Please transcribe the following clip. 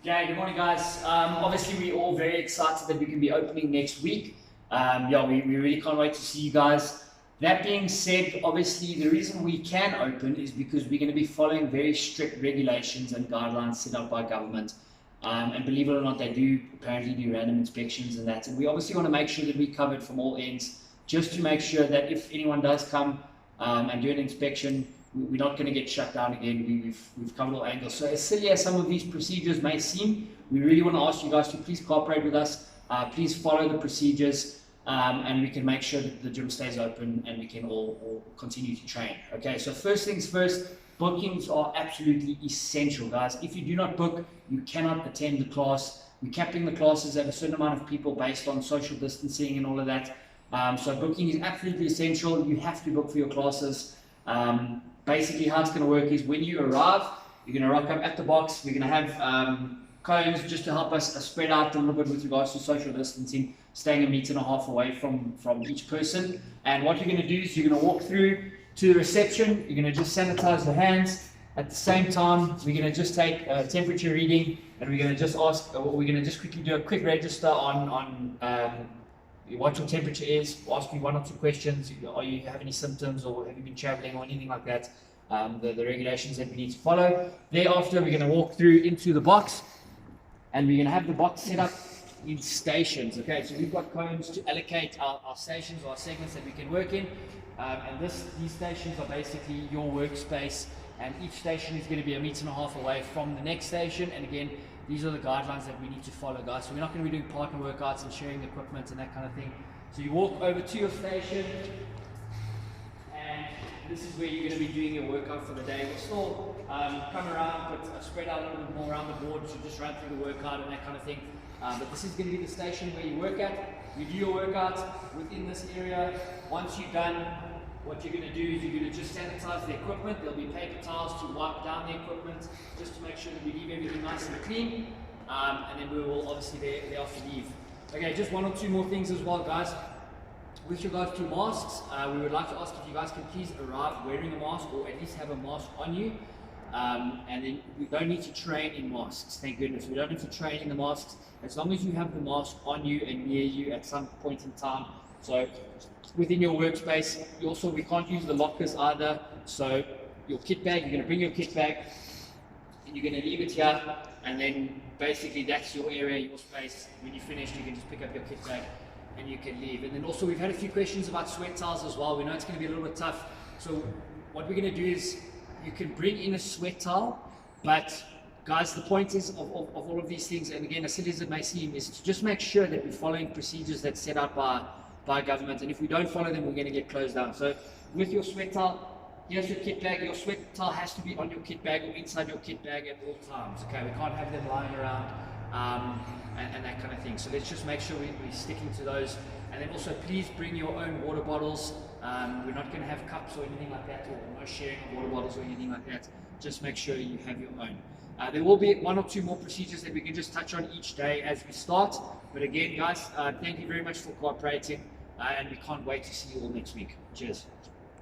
Yeah, good morning, guys. Obviously, we're all very excited that we can be opening next week. We really can't wait to see you guys. That being said, obviously, the reason we can open is because we're going to be following very strict regulations and guidelines set up by government. And believe it or not, they do apparently do random inspections and that. And we obviously want to make sure that we're covered from all ends, just to make sure that if anyone does come and do an inspection, we're not going to get shut down again. We've covered all angles. So as silly as some of these procedures may seem, we really want to ask you guys to please cooperate with us. Please follow the procedures, and we can make sure that the gym stays open and we can all continue to train. Okay, so first things first, bookings are absolutely essential, guys. If you do not book, you cannot attend the class. We're capping the classes at a certain amount of people based on social distancing and all of that. So booking is absolutely essential. You have to book for your classes. Basically, how it's going to work is when you arrive, you're going to rock up at the box. We're going to have cones just to help us spread out a little bit with regards to social distancing, staying 1.5 meters away from each person. And what you're going to do is you're going to walk through to the reception. You're going to just sanitize your hands. At the same time, we're going to just take a temperature reading, and we're going to just ask, we're going to just quickly do a quick register on what your temperature is. We'll ask you 1 or 2 questions. Are you have any symptoms, or have you been traveling, or anything like that? The regulations that we need to follow. Thereafter, we're going to walk through into the box, and we're going to have the box set up in stations. Okay, so we've got cones to allocate our stations or our segments that we can work in, and these stations are basically your workspace, and each station is going to be 1.5 meters away from the next station. And again, these are the guidelines that we need to follow, guys. So we're not going to be doing partner workouts and sharing equipment and that kind of thing. So you walk over to your station, and this is where you're going to be doing your workout for the day. We'll still come around, but spread out a little bit more around the board to just run through the workout and that kind of thing. But this is going to be the station where you work at. You do your workout within this area. Once you're done, what you're going to do is you're going to just sanitize the equipment. There'll be paper towels to wipe down the equipment, just to make sure that we leave everything nice and clean. And then we will obviously thereafter leave. Okay, just 1 or 2 more things as well, guys. With regards to masks, we would like to ask if you guys can please arrive wearing a mask, or at least have a mask on you. And then we don't need to train in masks, thank goodness. We don't need to train in the masks as long as you have the mask on you and near you at some point in time. So within your workspace, we can't use the lockers either. So your kit bag, you're going to bring your kit bag and you're going to leave it here, and then basically that's your area, your space. When you're finished, you can just pick up your kit bag and you can leave. And then also we've had a few questions about sweat towels as well. We know it's going to be a little bit tough. So what we're going to do is you can bring in a sweat towel, but guys, the point is of all of these things, and again, as silly as it may seem, is to just make sure that we're following procedures that's set out by government. And if we don't follow them, we're going to get closed down. So with your sweat towel, here's your kit bag. Your sweat towel has to be on your kit bag or inside your kit bag at all times. Okay, we can't have them lying around and that kind of thing. So let's just make sure we're sticking to those. And then also, please bring your own water bottles. We're not going to have cups or anything like that, or no sharing of water bottles or anything like that. Just make sure you have your own. There will be 1 or 2 more procedures that we can just touch on each day as we start. But again, guys, thank you very much for cooperating, and we can't wait to see you all next week. Cheers.